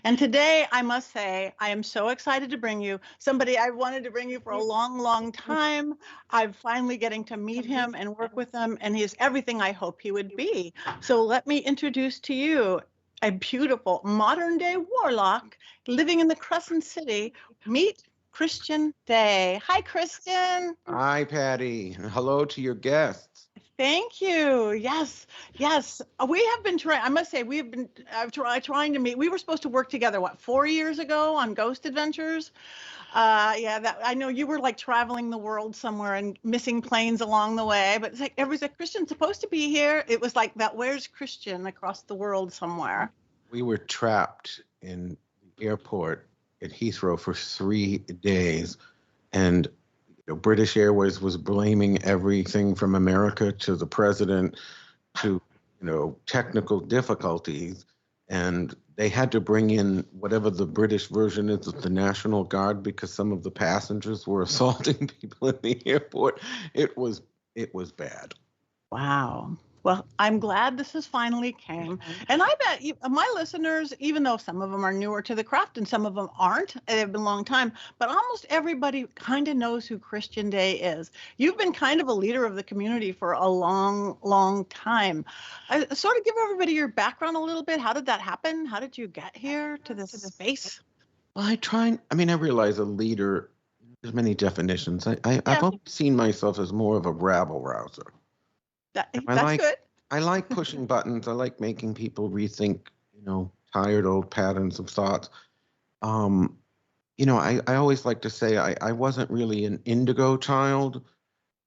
And today, I must say, I am so excited to bring you somebody I wanted to bring you for a long, long time. I'm finally getting to meet him and work with him, and he is everything I hope he would be. So let me introduce to you a beautiful modern-day warlock living in the Crescent City. Meet Christian Day. Hi, Christian. Hi, Patty. Hello to your guests. Thank you. Yes, yes. We have been trying, I must say, we have been trying to meet. We were supposed to work together, 4 years ago on Ghost Adventures? Yeah, I know you were like traveling the world somewhere and missing planes along the way, but it's like everybody's like, Christian's supposed to be here. It was like that, where's Christian across the world somewhere? We were trapped in the airport at Heathrow for 3 days, and British Airways was blaming everything from America to the president to, technical difficulties. And they had to bring in whatever the British version is of the National Guard because some of the passengers were assaulting people in the airport. It was bad. Wow. Well, I'm glad this has finally came. And I bet my listeners, even though some of them are newer to the craft and some of them aren't, they've been a long time, but almost everybody kind of knows who Christian Day is. You've been kind of a leader of the community for a long, long time. Sort of give everybody your background a little bit. How did that happen? How did you get here to this space? Well, I realize a leader, there's many definitions. I've always seen myself as more of a rabble rouser. That's good. I like pushing buttons. I like making people rethink, tired old patterns of thoughts. I always like to say I wasn't really an indigo child.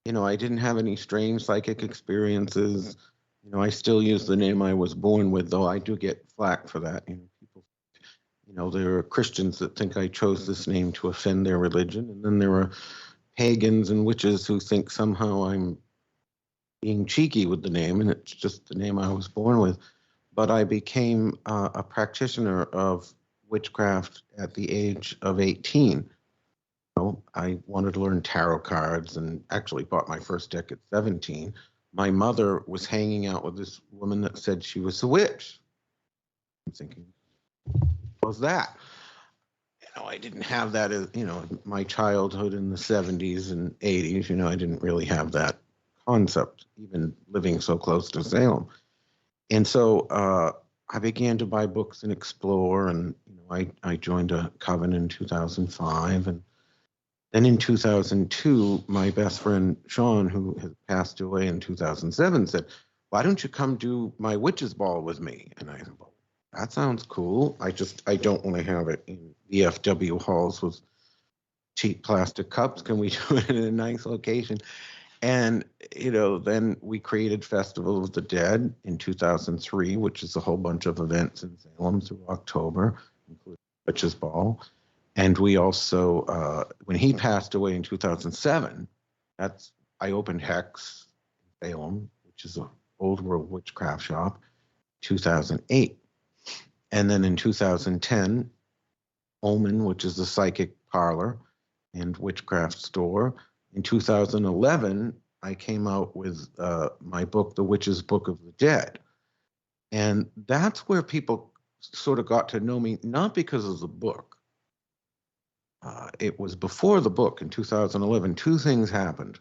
I didn't have any strange psychic experiences. I still use the name I was born with, though I do get flack for that. People, there are Christians that think I chose this name to offend their religion. And then there are pagans and witches who think somehow I'm being cheeky with the name, and it's just the name I was born with. But I became a practitioner of witchcraft at the age of 18. I wanted to learn tarot cards and actually bought my first deck at 17. My mother was hanging out with this woman that said she was a witch. I'm thinking, what was that? I didn't have that as, my childhood in the 70s and 80s. I didn't really have that concept, even living so close to Salem. And so I began to buy books and explore, and I joined a coven in 2005, and then in 2002, my best friend Sean, who has passed away in 2007, said, "Why don't you come do my witch's ball with me?" And I said, "Well, that sounds cool. I don't want to have it in VFW halls with cheap plastic cups. Can we do it in a nice location?" And, then we created Festival of the Dead in 2003, which is a whole bunch of events in Salem through October, including Witch's Ball. And we also, when he passed away in 2007, I opened Hex in Salem, which is an old world witchcraft shop, 2008. And then in 2010, OMEN, which is a psychic parlor and witchcraft store. In 2011, I came out with my book, The Witch's Book of the Dead. And that's where people sort of got to know me, not because of the book. It was before the book in 2011. 2 things happened.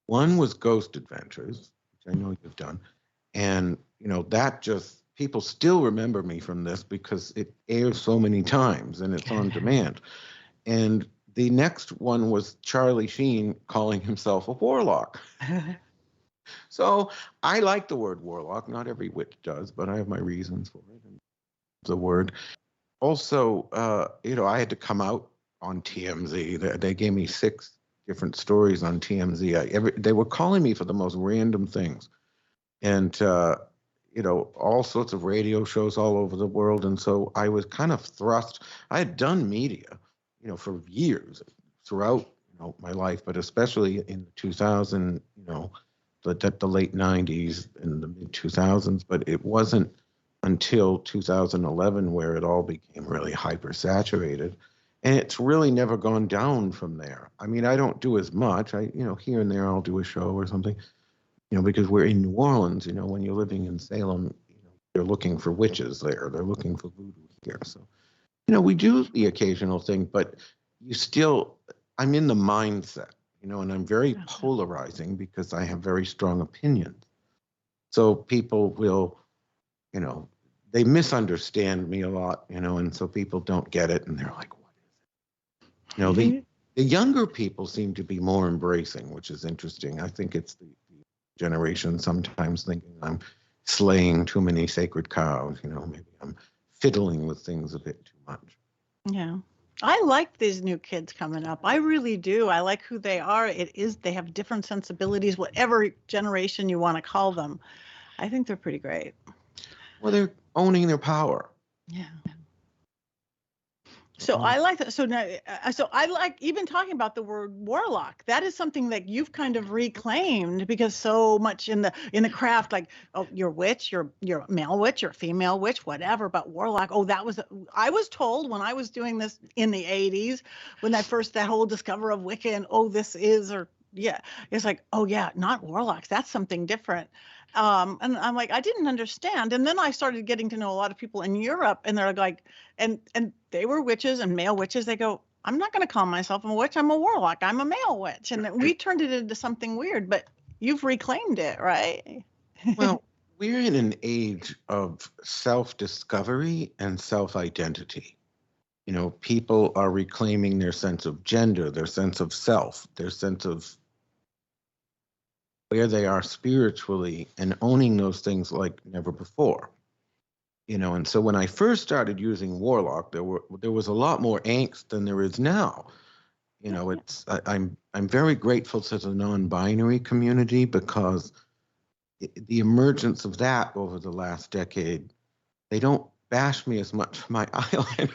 One was Ghost Adventures, which I know you've done. And, that just, people still remember me from this because it airs so many times and it's on demand. And the next one was Charlie Sheen calling himself a warlock. So I like the word warlock. Not every witch does, but I have my reasons for it. And the word. Also, I had to come out on TMZ. They gave me 6 different stories on TMZ. They were calling me for the most random things. And, all sorts of radio shows all over the world. And so I was kind of thrust. I had done media, for years throughout, my life, but especially in 2000, the late 90s and the mid 2000s. But it wasn't until 2011 where it all became really hyper saturated. And it's really never gone down from there. I mean, I don't do as much. Here and there I'll do a show or something, because we're in New Orleans, when you're living in Salem, they're looking for witches there. They're looking for voodoo here. So, we do the occasional thing, but I'm in the mindset, and I'm very polarizing because I have very strong opinions. So people will, they misunderstand me a lot, and so people don't get it, and they're like, what is it? The younger people seem to be more embracing, which is interesting. I think it's the generation sometimes thinking I'm slaying too many sacred cows, maybe I'm fiddling with things a bit too much. Yeah. I like these new kids coming up. I really do. I like who they are. They have different sensibilities, whatever generation you want to call them. I think they're pretty great. Well, they're owning their power. Yeah. So I like that. So now, so I like even talking about the word warlock. That is something that you've kind of reclaimed, because so much in the craft, like, oh, you're witch, you're male witch, you're female witch, whatever. But warlock, I was told when I was doing this in the 80s, when that whole discover of Wicca, and it's like, oh yeah, not warlocks. That's something different. And I'm like, I didn't understand. And then I started getting to know a lot of people in Europe, and they're like, and they were witches and male witches. They go, I'm not going to call myself a witch. I'm a warlock. I'm a male witch. And we turned it into something weird, but you've reclaimed it, right? Well, we're in an age of self-discovery and self-identity. People are reclaiming their sense of gender, their sense of self, their sense of where they are spiritually, and owning those things like never before. And so when I first started using warlock, there was a lot more angst than there is now. I'm very grateful to the non-binary community, because the emergence of that over the last decade, they don't bash me as much for my eyeliner,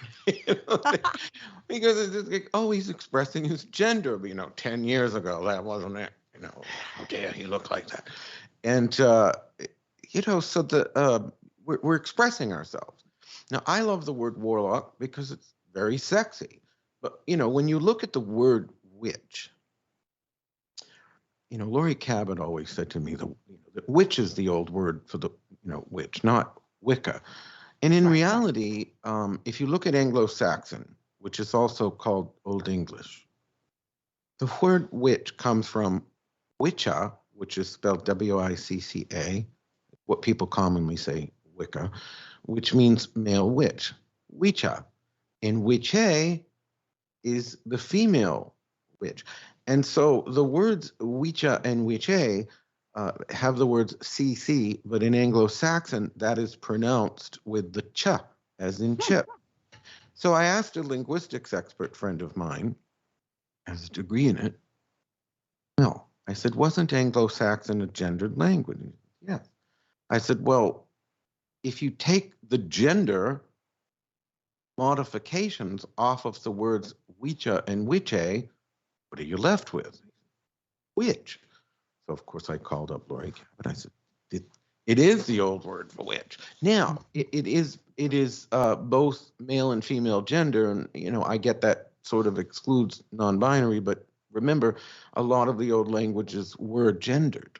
because it's just like, oh, he's expressing his gender. 10 years ago, that wasn't it. How dare he look like that? And, so we're expressing ourselves. Now, I love the word warlock because it's very sexy. But, when you look at the word witch, Laurie Cabot always said to me, the witch is the old word for the, witch, not Wicca. And in reality, if you look at Anglo-Saxon, which is also called Old English, the word witch comes from Wicca, which is spelled W-I-C-C-A, what people commonly say Wicca, which means male witch, Wicca. And witche is the female witch. And so the words Wicca and witche have the words CC, but in Anglo-Saxon, that is pronounced with the ch, as in chip. So I asked a linguistics expert friend of mine, has a degree in it. No. I said, wasn't Anglo-Saxon a gendered language? Yes. I said, well, if you take the gender modifications off of the words Wicca and witche, what are you left with? Witch. So, of course, I called up Laurie Cabot. I said, it is the old word for witch. Now, it is both male and female gender, and, I get that sort of excludes non-binary, but remember, a lot of the old languages were gendered,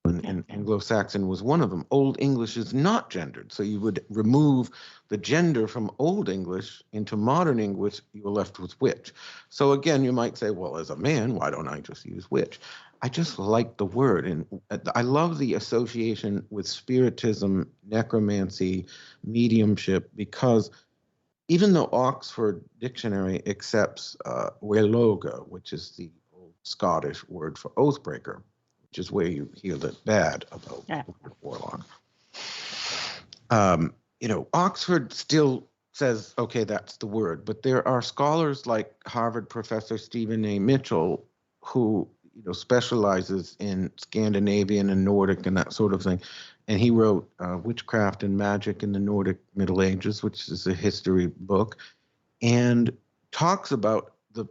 and Anglo-Saxon was one of them. Old English is not gendered, so you would remove the gender from Old English into modern English, you were left with witch. So again, you might say, well, as a man, why don't I just use witch? I just like the word, and I love the association with spiritism, necromancy, mediumship, because even though Oxford Dictionary accepts Warloga, which is the old Scottish word for oathbreaker, which is where you hear the bad about warlock. Oxford still says, okay, that's the word, but there are scholars like Harvard professor Stephen A. Mitchell, who specializes in Scandinavian and Nordic and that sort of thing. And he wrote Witchcraft and Magic in the Nordic Middle Ages, which is a history book, and talks about the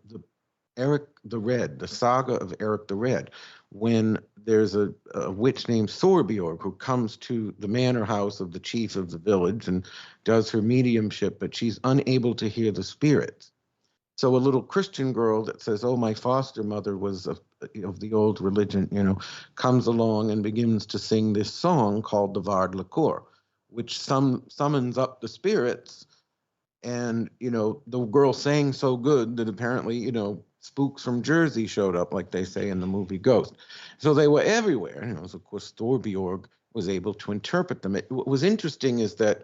Eric the Red, the saga of Eric the Red, when there's a witch named Thorbjorg who comes to the manor house of the chief of the village and does her mediumship, but she's unable to hear the spirits. So a little Christian girl that says, oh, my foster mother was of the old religion, comes along and begins to sing this song called the Vard Lacour, which summons up the spirits And, the girl sang so good that apparently, spooks from Jersey showed up, like they say in the movie Ghost. So they were everywhere. So of course, Thorbjorg was able to interpret them. What was interesting is that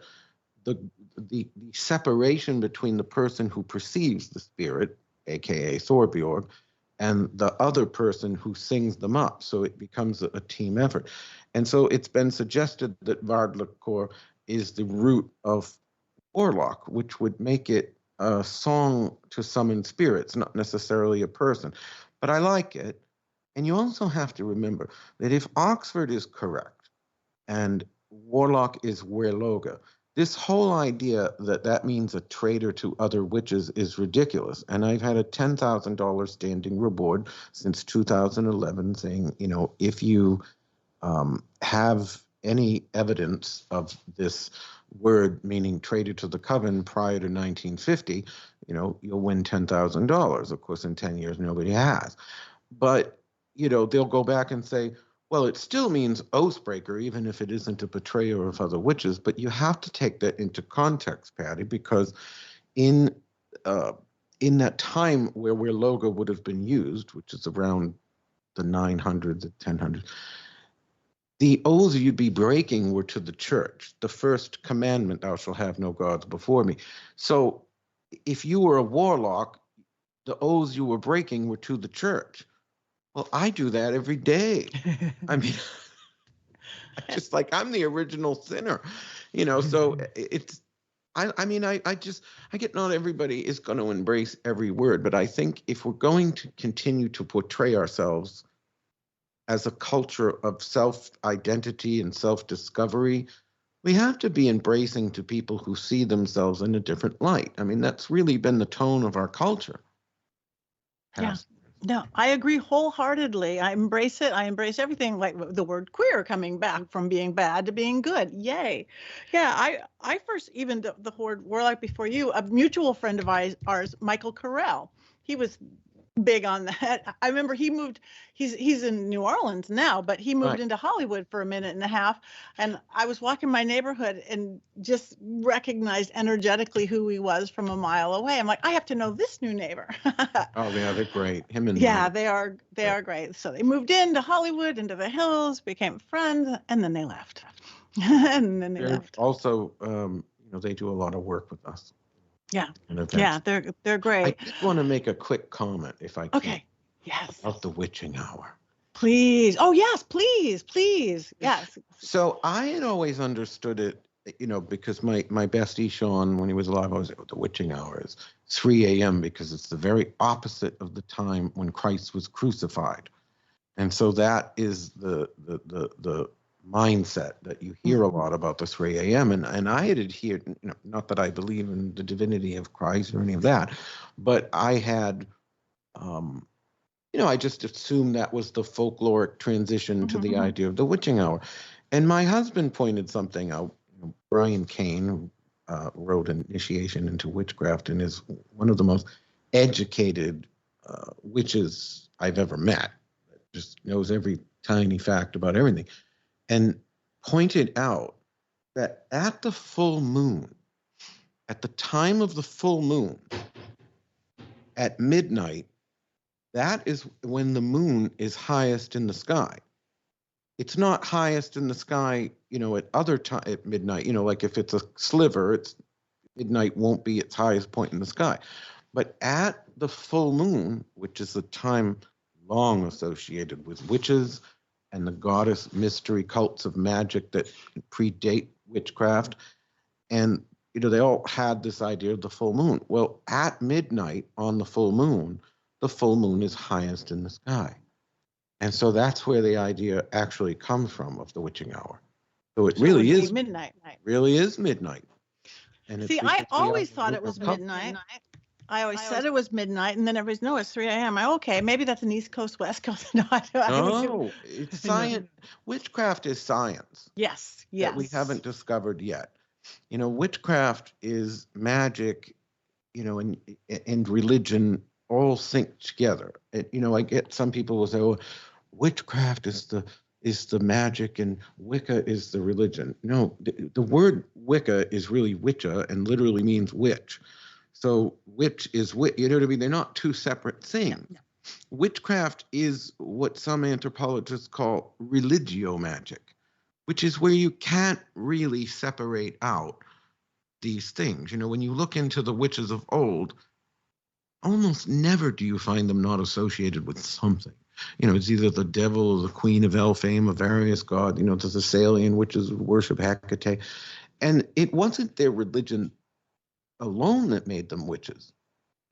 the separation between the person who perceives the spirit, aka Thorbjorg, and the other person who sings them up. So it becomes a team effort. And so it's been suggested that Vardlakor is the root of Warlock, which would make it a song to summon spirits, not necessarily a person. But I like it. And you also have to remember that if Oxford is correct and Warlock is Werloga, this whole idea that means a traitor to other witches is ridiculous. And I've had a $10,000 standing reward since 2011 saying, if you have any evidence of this word meaning traitor to the coven prior to 1950, you'll win $10,000. Of course, in 10 years, nobody has. But, they'll go back and say, well, it still means oathbreaker, even if it isn't a betrayer of other witches. But you have to take that into context, Patty, because in that time where logo would have been used, which is around the 900s and 1000s, the oaths you'd be breaking were to the church. The first commandment, thou shalt have no gods before me. So if you were a warlock, the oaths you were breaking were to the church. Well, I do that every day. I mean, I'm the original sinner, so it's, I get not everybody is going to embrace every word, but I think if we're going to continue to portray ourselves as a culture of self-identity and self-discovery, we have to be embracing to people who see themselves in a different light. I mean, that's really been the tone of our culture. Yeah. No, I agree wholeheartedly. I embrace it. I embrace everything, like the word queer coming back from being bad to being good. Yay. Yeah, I first, even the word warlock before you, a mutual friend of ours, Michael Carell, he was big on that. I remember he moved, he's in New Orleans now, but he moved into Hollywood for a minute and a half. And I was walking my neighborhood and just recognized energetically who he was from a mile away. I'm like, I have to know this new neighbor. Oh yeah, they're great. Him and yeah, they are great. So they moved into Hollywood, into the hills, became friends, and then they left. and then they left. Also, they do a lot of work with us. Yeah. Yeah, they're great. I just want to make a quick comment, if I can. Okay. Yes. About the witching hour. Please. Oh, yes, please. Yes. So I had always understood it, because my bestie, Sean, when he was alive, I was the witching hour is 3 a.m. because it's the very opposite of the time when Christ was crucified. And so that is the mindset that you hear a lot about the 3 a.m. And I had adhered, not that I believe in the divinity of Christ or any of that, but I had, I just assumed that was the folkloric transition to the idea of the witching hour. And my husband pointed something out. Brian Kane, who wrote an initiation into witchcraft and is one of the most educated witches I've ever met. Just knows every tiny fact about everything. And pointed out that at the full moon, at the time of the full moon, at midnight, that is when the moon is highest in the sky. It's not highest in the sky, at other time at midnight. Like if it's a sliver, midnight won't be its highest point in the sky. But at the full moon, which is a time long associated with witches and the goddess mystery cults of magic that predate witchcraft. And, they all had this idea of the full moon. Well, at midnight on the full moon is highest in the sky. And so that's where the idea actually comes from of the witching hour. So it really is midnight. Really is midnight. And see, I always thought it was midnight. I always said it was midnight, and then everybody's, no, it's 3 a.m. Okay, maybe that's an East Coast, West Coast. No, it's science. Witchcraft is science. Yes. That we haven't discovered yet. Witchcraft is magic, and religion all synced together. I get some people will say, oh, witchcraft is the is the magic and Wicca is the religion. No, the word Wicca is really Wicca and literally means witch. So witch is witch, you know what I mean? They're not two separate things. No. Witchcraft is what some anthropologists call religio magic, which is where you can't really separate out these things. You know, when you look into the witches of old, almost never do you find them not associated with something. You know, it's either the devil or the queen of Elfame, a various god. You know, the Thessalian witches worship Hecate. And it wasn't their religion alone that made them witches.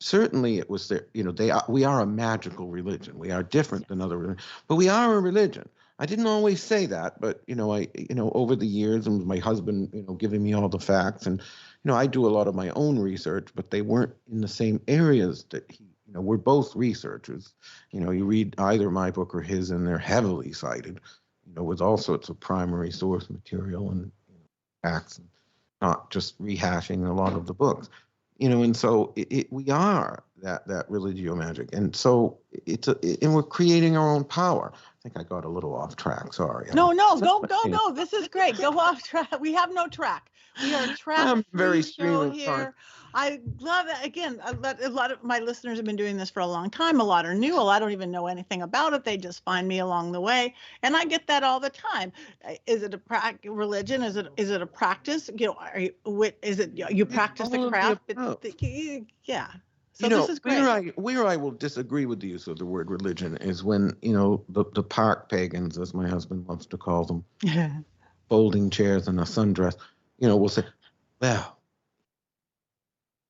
Certainly it was their, you know, we are a magical religion. We are different than other religions, but we are a religion. I didn't always say that, but, you know, over the years, and my husband, you know, giving me all the facts, and, you know, I do a lot of my own research, but they weren't in the same areas that he, you know, we're both researchers. You know, you read either my book or his, and they're heavily cited, you know, with all sorts of primary source material and, you know, facts, and not just rehashing a lot of the books. You know, and so we are that religio magic, and so and we're creating our own power. I think I got a little off track. Sorry. No, go. This is great. Go off track. We have no track. We are a track-free show here. I love it. Again, a lot of my listeners have been doing this for a long time. A lot are new. A lot don't even know anything about it. They just find me along the way, and I get that all the time. Is it a religion? Is it a practice? You know, is it you practice the craft? Yeah. So, you know, this is great. Where I will disagree with the use of the word religion is when, you know, the park pagans, as my husband loves to call them, folding chairs and a sundress, you know, will say, well,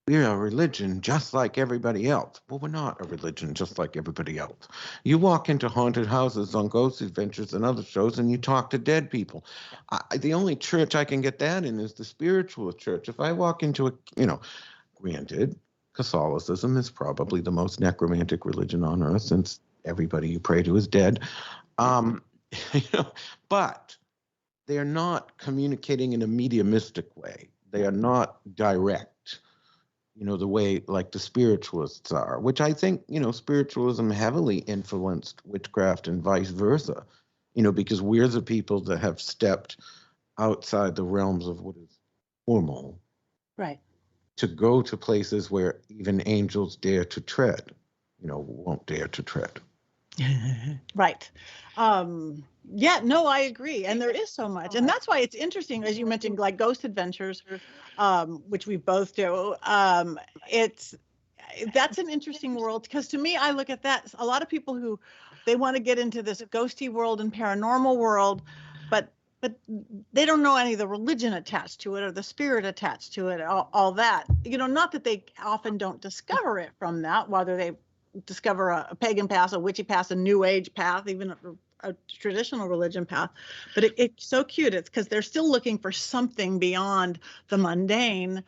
we're a religion just like everybody else. Well, we're not a religion just like everybody else. You walk into haunted houses on Ghost Adventures and other shows, and you talk to dead people. The only church I can get that in is the spiritualist church. If I walk into a, you know, granted, Catholicism is probably the most necromantic religion on earth, since everybody you pray to is dead. You know, but they are not communicating in a mediumistic way. They are not direct, you know, the way like the spiritualists are, which I think, you know, spiritualism heavily influenced witchcraft and vice versa, you know, because we're the people that have stepped outside the realms of what is formal. Right. To go to places where even angels dare to tread, you know, won't dare to tread. Right. Yeah, no, I agree. And there is so much. And that's why it's interesting, as you mentioned, like Ghost Adventures, which we both do. That's an interesting world, because to me, I look at that. A lot of people who they want to get into this ghosty world and paranormal world, but they don't know any of the religion attached to it or the spirit attached to it, all that. You know, not that they often don't discover it from that, whether they discover a pagan path, a witchy path, a new age path, even a traditional religion path. But it's so cute. It's because they're still looking for something beyond the mundane,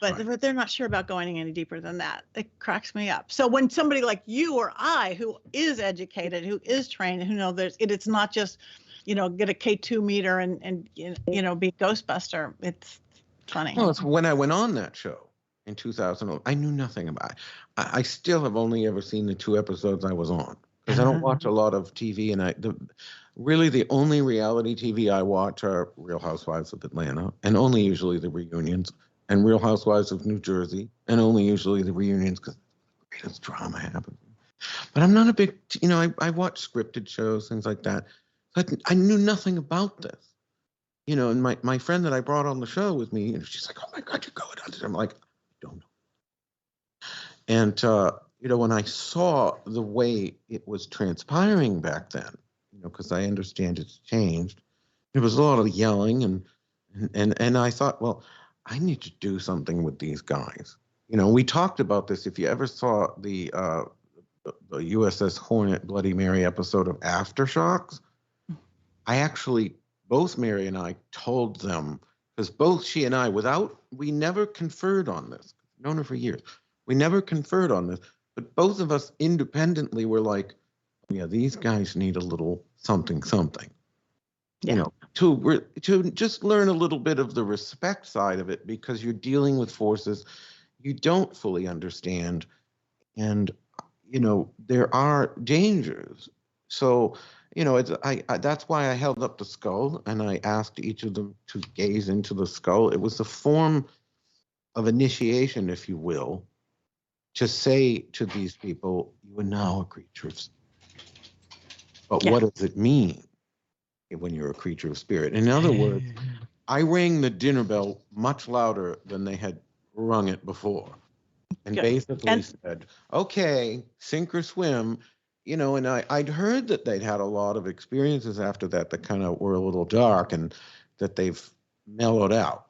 but they're not sure about going any deeper than that. It cracks me up. So when somebody like you or I, who is educated, who is trained, who know it's not just, you know, get a K2 meter and you know, be Ghostbuster. It's funny. Well, it's when I went on that show in 2011, I knew nothing about it. I still have only ever seen the 2 episodes I was on, because I don't watch a lot of TV, and really the only reality TV I watch are Real Housewives of Atlanta, and only usually the reunions, and Real Housewives of New Jersey, and only usually the reunions, because the greatest drama happens. But I'm not a big, you know, I watch scripted shows, things like that. But I knew nothing about this, you know, and my friend that I brought on the show with me, and she's like, oh my God, you're going on this. I'm like, I don't know. And, you know, when I saw the way it was transpiring back then, you know, because I understand it's changed, there was a lot of yelling, and I thought, well, I need to do something with these guys. You know, we talked about this. If you ever saw the USS Hornet Bloody Mary episode of Aftershocks, I actually, both Mary and I told them, because both she and I, we never conferred on this. I've known her for years. We never conferred on this, but both of us independently were like, yeah, these guys need a little something. Yeah. You know, to just learn a little bit of the respect side of it, because you're dealing with forces you don't fully understand, and, you know, there are dangers. So, that's why I held up the skull and I asked each of them to gaze into the skull. It was a form of initiation, if you will, to say to these people, you are now a creature of spirit. But what does it mean when you're a creature of spirit? In other words, I rang the dinner bell much louder than they had rung it before. And basically said, okay, sink or swim, and I'd heard that they'd had a lot of experiences after that kind of were a little dark and that they've mellowed out.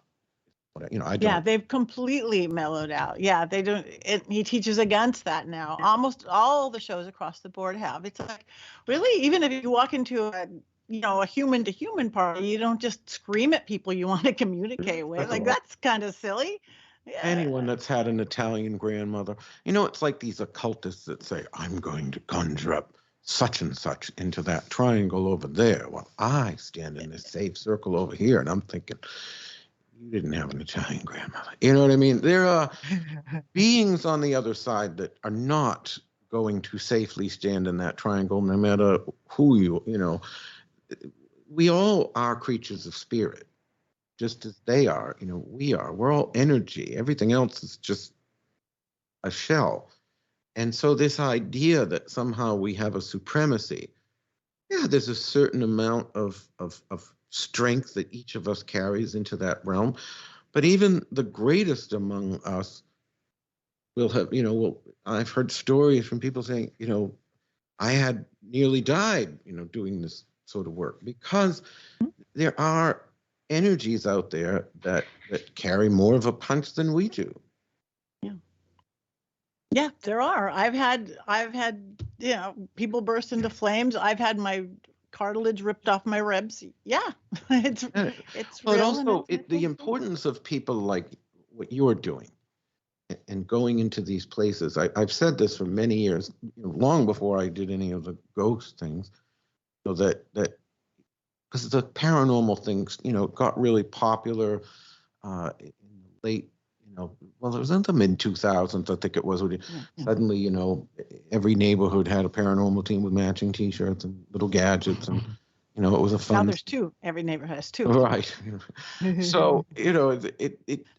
They've completely mellowed out. Yeah, they don't. He teaches against that now. Almost all the shows across the board have. It's like, really, even if you walk into a human to human party, you don't just scream at people you want to communicate with. Like, that's kind of silly. Yeah. Anyone that's had an Italian grandmother, it's like these occultists that say, I'm going to conjure up such and such into that triangle over there while I stand in this safe circle over here. And I'm thinking, you didn't have an Italian grandmother. You know what I mean? There are beings on the other side that are not going to safely stand in that triangle, no matter who we all are creatures of spirit, just as they are, we are. We're all energy. Everything else is just a shell. And so this idea that somehow we have a supremacy, there's a certain amount of strength that each of us carries into that realm. But even the greatest among us will have, I've heard stories from people saying, I had nearly died, doing this sort of work, because there are energies out there that carry more of a punch than we do. Yeah, there are. I've had people burst into flames. I've had my cartilage ripped off my ribs. Yeah, it's but real. Also, the importance of people like what you're doing and going into these places. I've said this for many years, long before I did any of the ghost things, so that because the paranormal things, got really popular in the late, well, it was in the mid-2000s, I think it was. Suddenly, every neighborhood had a paranormal team with matching T-shirts and little gadgets, and it was a fun. Now there's two. Every neighborhood has two. Right. So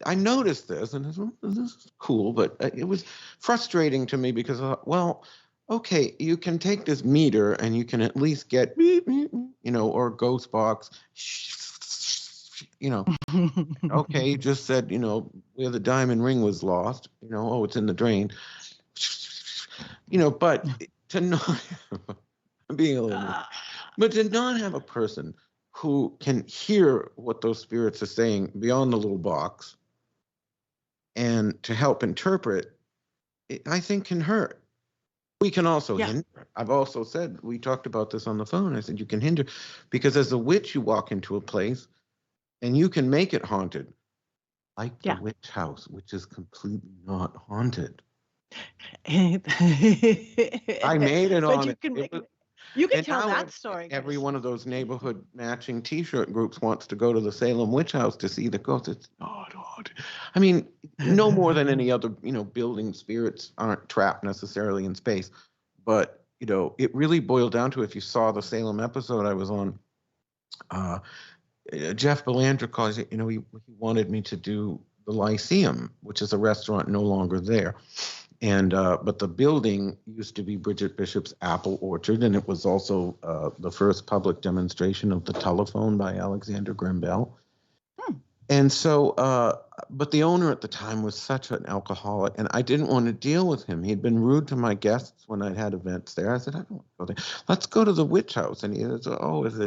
I noticed this, and this is cool, but it was frustrating to me because, okay, you can take this meter and you can at least get beep, beep, or a ghost box. Okay, you just said, where the diamond ring was lost, it's in the drain. But to not, I'm being a little, but to not have a person who can hear what those spirits are saying beyond the little box and to help interpret, I think can hurt. We can also hinder. I've also said, we talked about this on the phone. I said, you can hinder because as a witch, you walk into a place and you can make it haunted, like the witch house, which is completely not haunted. I made it on it. You can tell that story. Every one of those neighborhood matching T-shirt groups wants to go to the Salem witch house to see the ghosts. It's not haunted. I mean, no more than any other, building, spirits aren't trapped necessarily in space. But, it really boiled down to, if you saw the Salem episode I was on, Jeff Belanger calls it, he wanted me to do the Lyceum, which is a restaurant no longer there. And but the building used to be Bridget Bishop's apple orchard, and it was also the first public demonstration of the telephone by Alexander Graham Bell. And so, but the owner at the time was such an alcoholic, and I didn't want to deal with him. He'd been rude to my guests when I'd had events there. I said, I don't want to go there. Let's go to the witch house. And he said, oh, is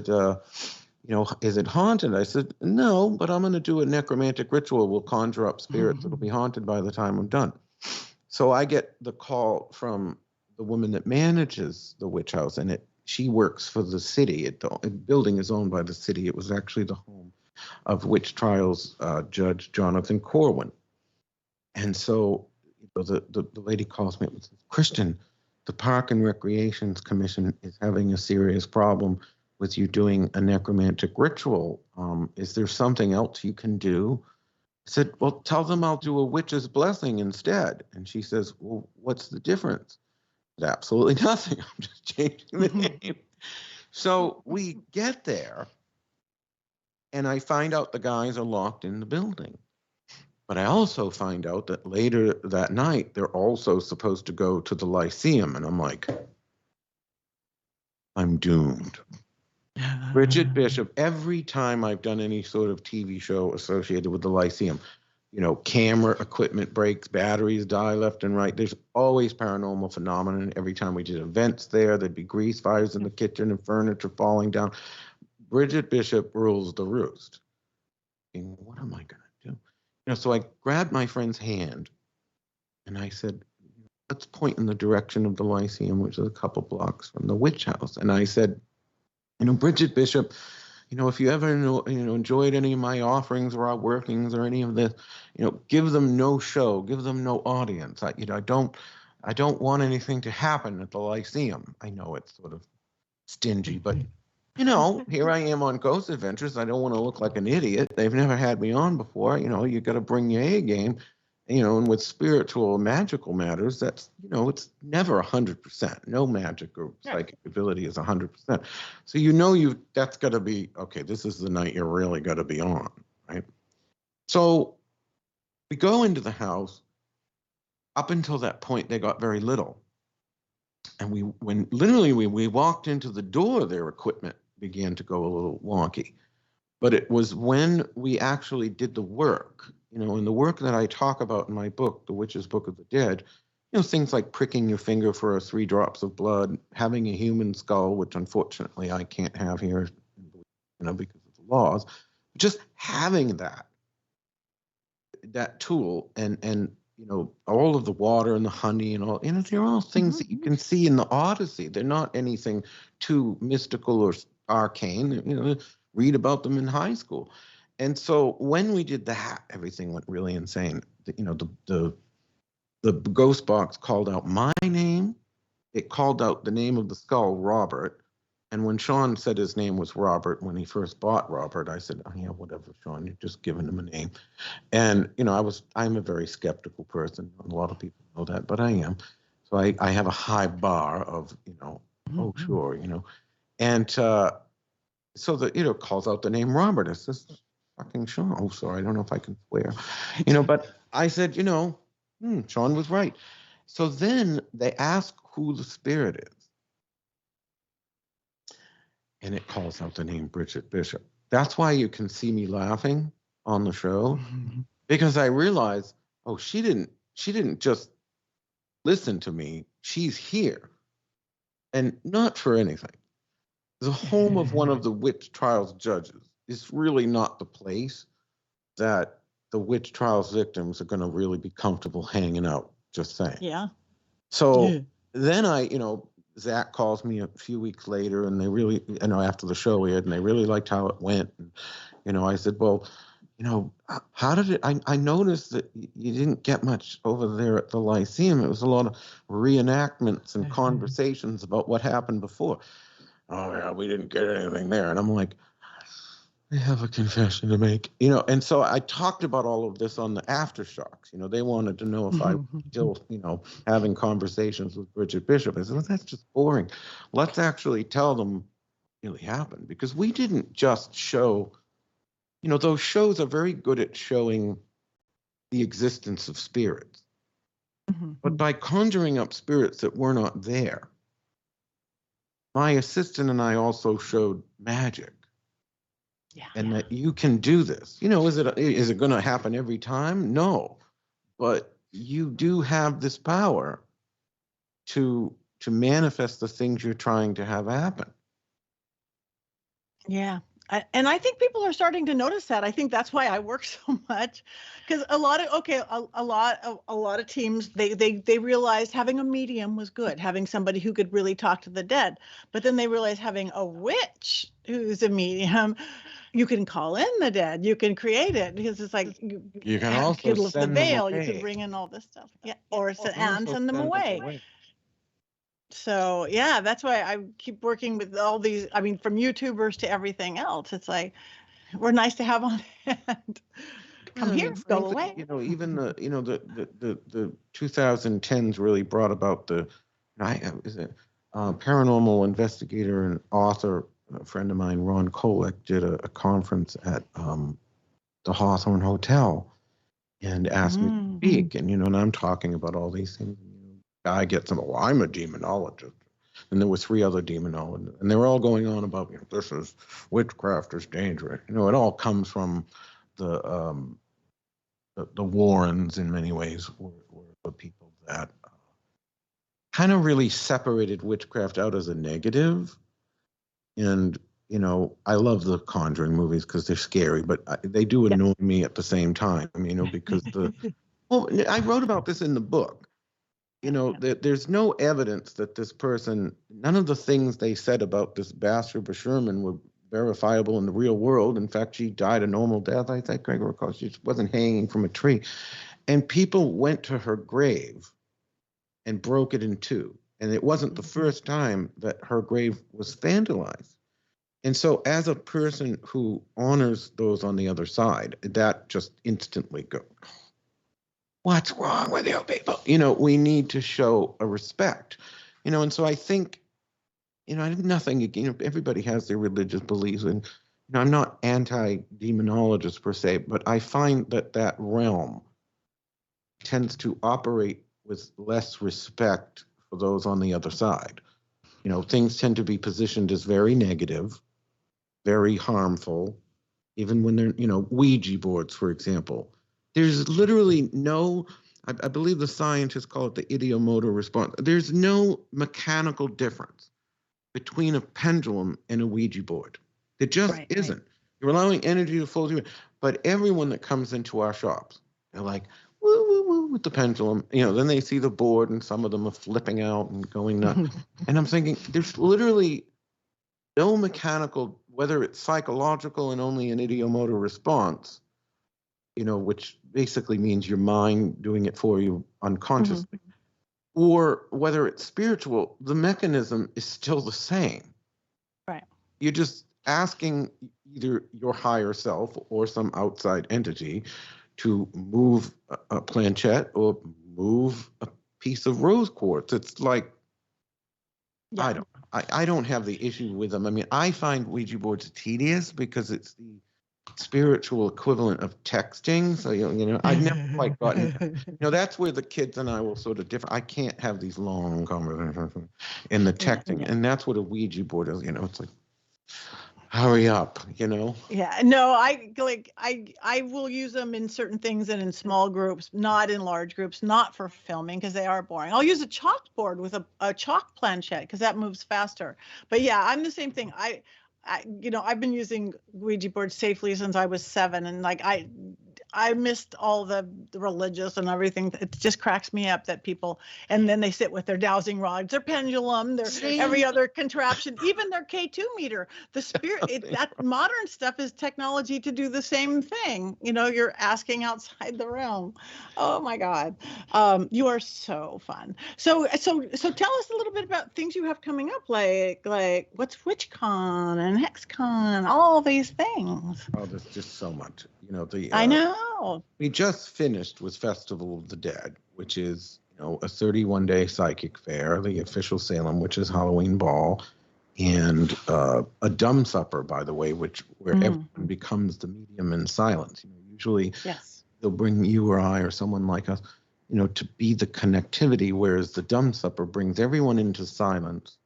it haunted? I said, no, but I'm going to do a necromantic ritual. We'll conjure up spirits. It'll be haunted by the time I'm done. So I get the call from the woman that manages the witch house, and she works for the city. The building is owned by the city. It was actually the home of witch trials Judge Jonathan Corwin. And so the lady calls me and says, Christian, the Park and Recreations Commission is having a serious problem with you doing a necromantic ritual. Is there something else you can do? I said, well, tell them I'll do a witch's blessing instead. And she says, well, what's the difference? I said, absolutely nothing. I'm just changing the name. So we get there, and I find out the guys are locked in the building. But I also find out that later that night, they're also supposed to go to the Lyceum. And I'm like, I'm doomed. Bridget Bishop, every time I've done any sort of TV show associated with the Lyceum, you know, camera equipment breaks, batteries die left and right. There's always paranormal phenomenon. Every time we did events there, there'd be grease fires in the kitchen and furniture falling down. Bridget Bishop rules the roost. And what am I going to do? You know, so I grabbed my friend's hand and I said, let's point in the direction of the Lyceum, which is a couple blocks from the witch house. And I said, you know, Bridget Bishop, you know, if you ever enjoyed any of my offerings or our workings or any of this, you know, give them no show, give them no audience. I don't want anything to happen at the Lyceum. I know it's sort of stingy, but you know, here I am on Ghost Adventures. I don't want to look like an idiot. They've never had me on before. You know, you got to bring your A game. You know, and with spiritual or magical matters, that's, you know, it's never 100%. No magic or psychic ability is 100%. So you know that's got to be, okay, this is the night you're really got to be on, right? So we go into the house. Up until that point, they got very little. And when we walked into the door, their equipment began to go a little wonky. But it was when we actually did the work, you know, and the work that I talk about in my book, The Witch's Book of the Dead, you know, things like pricking your finger for 3 drops of blood, having a human skull, which unfortunately I can't have here, you know, because of the laws, just having that tool and you know, all of the water and the honey and all, you know, they're all things that you can see in the Odyssey. They're not anything too mystical or arcane, you know, read about them in high school. And so when we did that, everything went really insane. You know, the ghost box called out my name. It called out the name of the skull, Robert. And when Sean said his name was Robert, when he first bought Robert, I said, oh, yeah, whatever, Sean, you've just given him a name. And, you know, I'm a very skeptical person. A lot of people know that, but I am. So I have a high bar of, you know, oh, sure, you know. And so that, you know, calls out the name Robert. It's this fucking Sean. Oh, sorry, I don't know if I can swear. You know, but I said, you know, Sean was right. So then they ask who the spirit is. And it calls out the name Bridget Bishop. That's why you can see me laughing on the show, because I realized, oh, she didn't just listen to me. She's here, and not for anything. The home of one of the witch trials judges is really not the place that the witch trials victims are going to really be comfortable hanging out. Just saying. Yeah. So then you know, Zach calls me a few weeks later, and they really, you know, after the show aired, and they really liked how it went. And, you know, I said, well, you know, how did it? I noticed that you didn't get much over there at the Lyceum. It was a lot of reenactments and conversations about what happened before. Oh, yeah, we didn't get anything there. And I'm like, I have a confession to make, you know. And so I talked about all of this on the Aftershocks. You know, they wanted to know if I was still, you know, having conversations with Bridget Bishop. I said, well, that's just boring. Let's actually tell them what really happened, because we didn't just show, you know, those shows are very good at showing the existence of spirits. But by conjuring up spirits that were not there, my assistant and I also showed magic. And that you can do this. You know, is it going to happen every time? No, but you do have this power to manifest the things you're trying to have happen. Yeah. And I think people are starting to notice that. I think that's why I work so much, because a lot of teams, they realized having a medium was good, having somebody who could really talk to the dead. But then they realized having a witch who's a medium, you can call in the dead, you can create it, because it's like you can also lift the veil, you can bring in all this stuff, or send them away. So yeah, that's why I keep working with all these. I mean, from YouTubers to everything else. It's like, we're nice to have on hand. Come here, go away. You know, even the 2010s really brought about paranormal investigator and author, a friend of mine, Ron Kolek, did a conference at the Hawthorne Hotel and asked me to speak. And, and I'm talking about all these things. Guy gets them, well, I'm a demonologist. And there were 3 other demonologists. And they were all going on about, this is, witchcraft is dangerous. It all comes from the Warrens in many ways, were the people that kind of really separated witchcraft out as a negative. And, I love the Conjuring movies because they're scary, but they do annoy me at the same time, because well, I wrote about this in the book. There's no evidence that this person, none of the things they said about this Bathsheba Sherman were verifiable in the real world. In fact, she died a normal death, I think, Gregor, because she wasn't hanging from a tree. And people went to her grave and broke it in 2. And it wasn't the first time that her grave was vandalized. And so as a person who honors those on the other side, that just instantly goes, what's wrong with you people? We need to show a respect, and so I think, I have nothing, everybody has their religious beliefs, and I'm not anti-demonologist per se, but I find that realm tends to operate with less respect for those on the other side. Things tend to be positioned as very negative, very harmful, even when they're, Ouija boards, for example. There's literally no, I believe the scientists call it the ideomotor response. There's no mechanical difference between a pendulum and a Ouija board. There just isn't. You're allowing energy to flow through it. But everyone that comes into our shops, they're like, woo, woo, woo, with the pendulum. Then they see the board and some of them are flipping out and going nuts. And I'm thinking, there's literally no mechanical, whether it's psychological and only an ideomotor response, which basically means your mind doing it for you unconsciously, or whether it's spiritual, the mechanism is still the same. Right. You're just asking either your higher self or some outside entity to move a planchette or move a piece of rose quartz. It's like, I don't have the issue with them. I mean, I find Ouija boards tedious because it's the spiritual equivalent of texting. So, I've never quite gotten, that's where the kids and I will sort of differ. I can't have these long conversations in the texting. And that's what a Ouija board is, it's like, hurry up, Yeah, no, I will use them in certain things and in small groups, not in large groups, not for filming because they are boring. I'll use a chalkboard with a chalk planchette because that moves faster. But yeah, I'm the same thing. I've been using Ouija boards safely since I was 7, and I missed all the religious and everything. It just cracks me up that people, and then they sit with their dowsing rods, their pendulum, their every other contraption, even their K2 meter. The spirit, that modern stuff is technology to do the same thing. You're asking outside the realm. Oh my God. You are so fun. So tell us a little bit about things you have coming up, like what's WitchCon and HexCon, all these things. Oh, there's just so much. I know. We just finished with Festival of the Dead, which is, a 31-day psychic fair, the official Salem, which is Halloween ball, and a dumb supper, by the way, where everyone becomes the medium in silence. Usually they'll bring you or I or someone like us, to be the connectivity, whereas the dumb supper brings everyone into silence.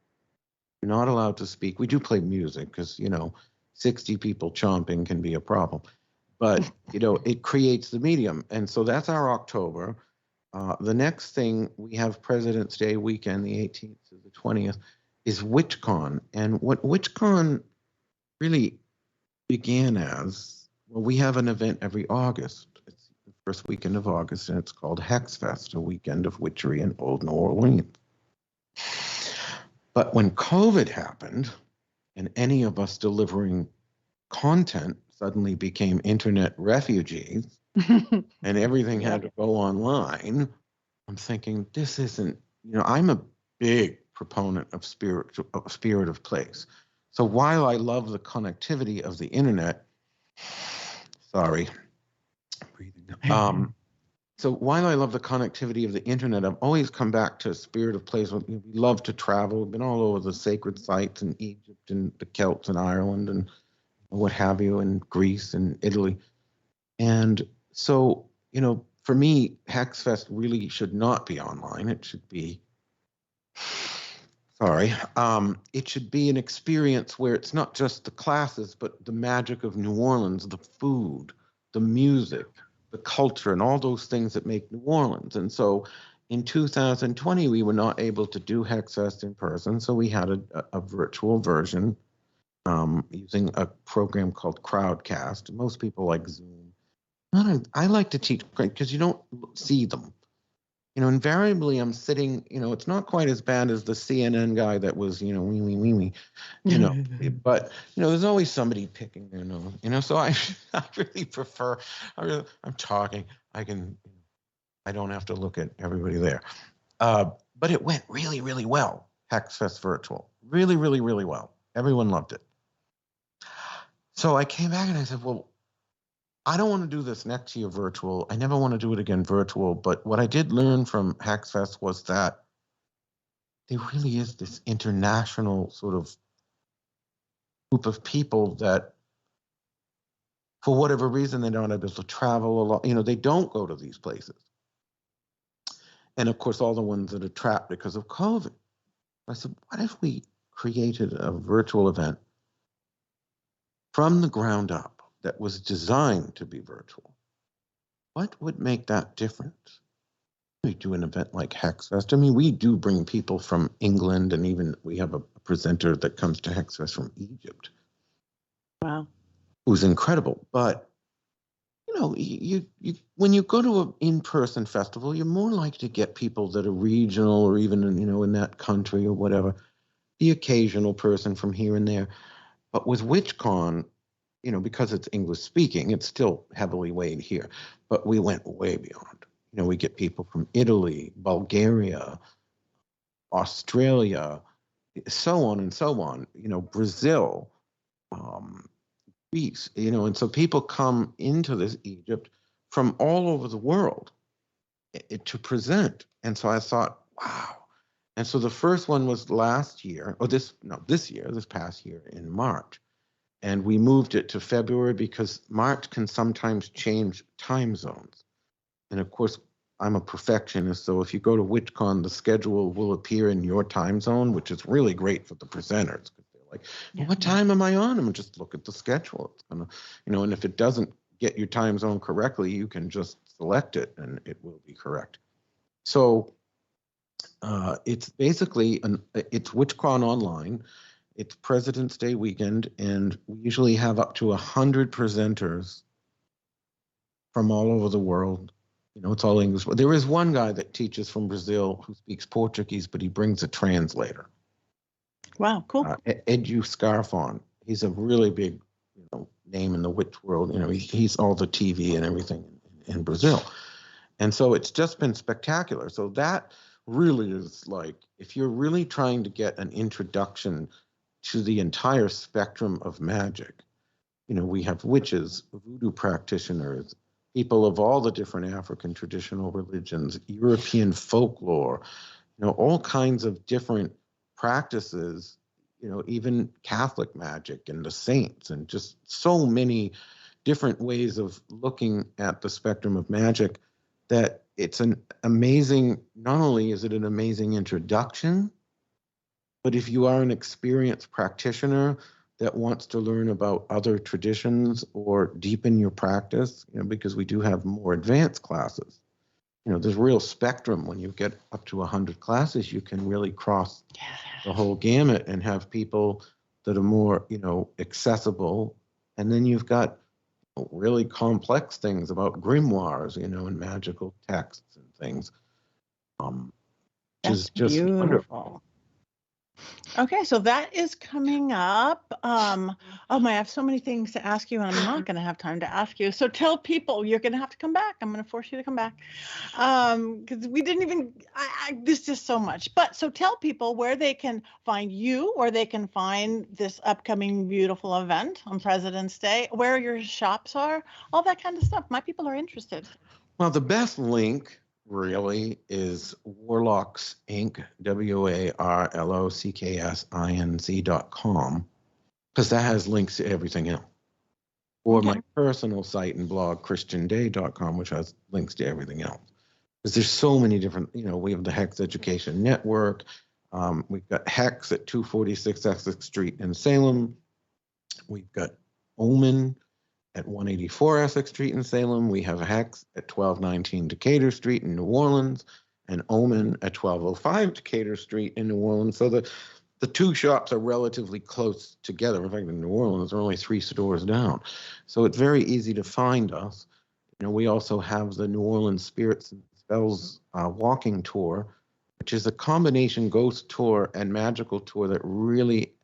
You're not allowed to speak. We do play music because, 60 people chomping can be a problem. But, it creates the medium. And so that's our October. The next thing, we have President's Day weekend, the 18th to the 20th, is WitchCon. And what WitchCon really began as, well, we have an event every August. It's the first weekend of August, and it's called HexFest, a weekend of witchery in Old New Orleans. But when COVID happened, and any of us delivering content suddenly became internet refugees, and everything had to go online, I'm thinking, this isn't, I'm a big proponent of spirit of place. So while I love the connectivity of the internet, sorry, breathing. So while I love the connectivity of the internet, I've always come back to a spirit of place. We love to travel. We've been all over the sacred sites in Egypt and the Celts and Ireland and what have you, and Greece and Italy. And so, for me, Hexfest really should not be online. It should be, it should be an experience where it's not just the classes, but the magic of New Orleans, the food, the music, the culture, and all those things that make New Orleans. And so in 2020, we were not able to do Hexfest in person, so we had a virtual version using a program called Crowdcast. Most people like Zoom. I like to teach because you don't see them. Invariably I'm sitting, it's not quite as bad as the CNN guy that was, wee, but, there's always somebody picking their nose, so I really prefer, I'm talking, I don't have to look at everybody there. But it went really, really well, Hexfest virtual, really, really, really well. Everyone loved it. So I came back and I said, well, I don't want to do this next year virtual. I never want to do it again virtual. But what I did learn from Hexfest was that there really is this international sort of group of people that, for whatever reason, they're not able to travel a lot. They don't go to these places. And of course, all the ones that are trapped because of COVID. I said, what if we created a virtual event from the ground up that was designed to be virtual? What would make that different? We do an event like Hexfest. I mean, we do bring people from England, and even we have a presenter that comes to Hexfest from Egypt. Wow. Who's incredible. But, you when you go to an in-person festival, you're more likely to get people that are regional or even, in that country or whatever, the occasional person from here and there. But with WitchCon, because it's English speaking, it's still heavily weighed here, but we went way beyond. We get people from Italy, Bulgaria, Australia, so on and so on, Brazil, Greece, and so people come into this Egypt from all over the world to present. And so I thought, wow. And so the first one was this past year in March. And we moved it to February because March can sometimes change time zones. And of course, I'm a perfectionist, so if you go to WitchCon, the schedule will appear in your time zone, which is really great for the presenters. Because they're like, well, what time am I on? I'm just look at the schedule. It's gonna, and if it doesn't get your time zone correctly, you can just select it and it will be correct. So it's basically it's WitchCon online. It's President's Day weekend, and we usually have up to 100 presenters from all over the world. It's all English. There is one guy that teaches from Brazil who speaks Portuguese, but he brings a translator. Wow, cool. Edu Scarfon. He's a really big name in the witch world. He's all the TV and everything in Brazil. And so it's just been spectacular. So that really is like, if you're really trying to get an introduction to the entire spectrum of magic, we have witches, voodoo practitioners, people of all the different African traditional religions, European folklore, all kinds of different practices, even Catholic magic and the saints, and just so many different ways of looking at the spectrum of magic, that it's an amazing, not only is it an amazing introduction, but if you are an experienced practitioner that wants to learn about other traditions or deepen your practice, because we do have more advanced classes, there's real spectrum. When you get up to 100 classes, you can really cross the whole gamut and have people that are more, accessible. And then you've got really complex things about grimoires, and magical texts and things. Which is just beautiful. Wonderful. Okay, so that is coming up. Oh my, I have so many things to ask you, and I'm not going to have time to ask you. So tell people you're going to have to come back. I'm going to force you to come back because we didn't even. There's just so much. But so tell people where they can find you, or they can find this upcoming beautiful event on President's Day, where your shops are, all that kind of stuff. My people are interested. Well, the best link really is Warlocks Inc. WARLOCKSINC.com, because that has links to everything else. Or my personal site and blog, christianday.com, which has links to everything else. Because there's so many different, we have the Hex Education Network. We've got Hex at 246 Essex Street in Salem. We've got OMEN at 184 Essex Street in Salem. We have Hex at 1219 Decatur Street in New Orleans, and OMEN at 1205 Decatur Street in New Orleans. So the two shops are relatively close together. In fact, in New Orleans, they're only 3 stores down. So it's very easy to find us. We also have the New Orleans Spirits and Spells walking tour, which is a combination ghost tour and magical tour that really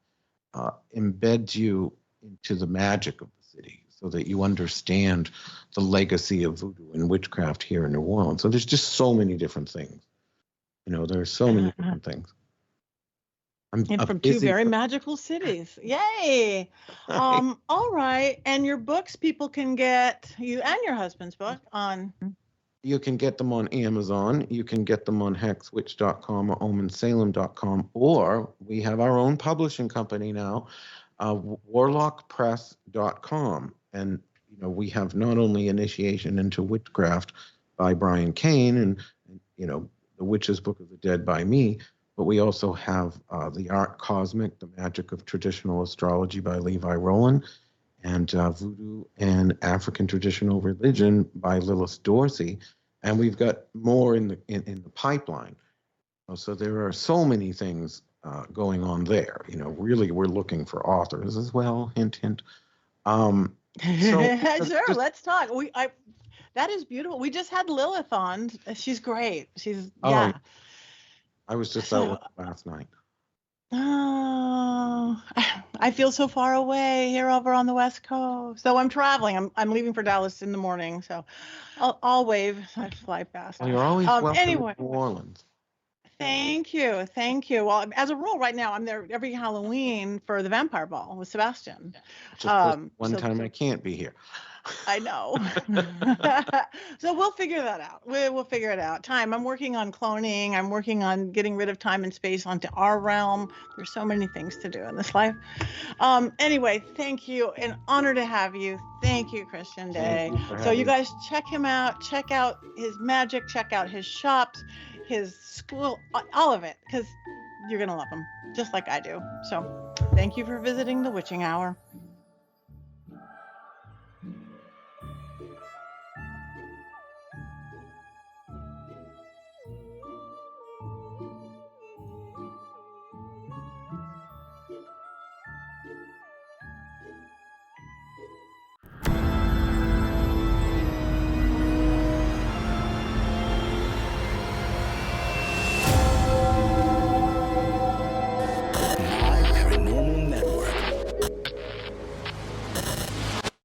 embeds you into the magic of the city so that you understand the legacy of voodoo and witchcraft here in New Orleans. So there's just so many different things. There's so many different things. And from 2 very magical cities. Yay. All right. And your books, people can get you and your husband's book on. You can get them on Amazon. You can get them on hexwitch.com or omensalem.com, or we have our own publishing company now, warlockpress.com. And, we have not only Initiation into Witchcraft by Brian Kane and The Witch's Book of the Dead by me, but we also have The Art Cosmic, The Magic of Traditional Astrology by Levi Rowland, and Voodoo and African Traditional Religion by Lilith Dorsey. And we've got more in the pipeline. So there are so many things going on there. Really, we're looking for authors as well. Hint, hint. Sure, let's talk. That is beautiful. We just had Lilith on. She's great. She's yeah. I was just out with her last night. Oh, I feel so far away here over on the West Coast. So I'm traveling. I'm leaving for Dallas in the morning. So I'll wave. I fly fast. Well, you're always welcome anyway. to New Orleans. Thank you. Well, as a rule, right now I'm there every Halloween for the Vampire Ball with Sebastian. One time I can't be here. I know. So we'll figure that out. We'll figure it out. Time. I'm working on cloning. I'm working on getting rid of time and space onto our realm. There's so many things to do in this life. Anyway, thank you. An honor to have you. Thank you, Christian Day. So you guys check him out. Check out his magic. Check out his shops, his school, all of it, because you're going to love him, just like I do. So thank you for visiting the Witching Hour.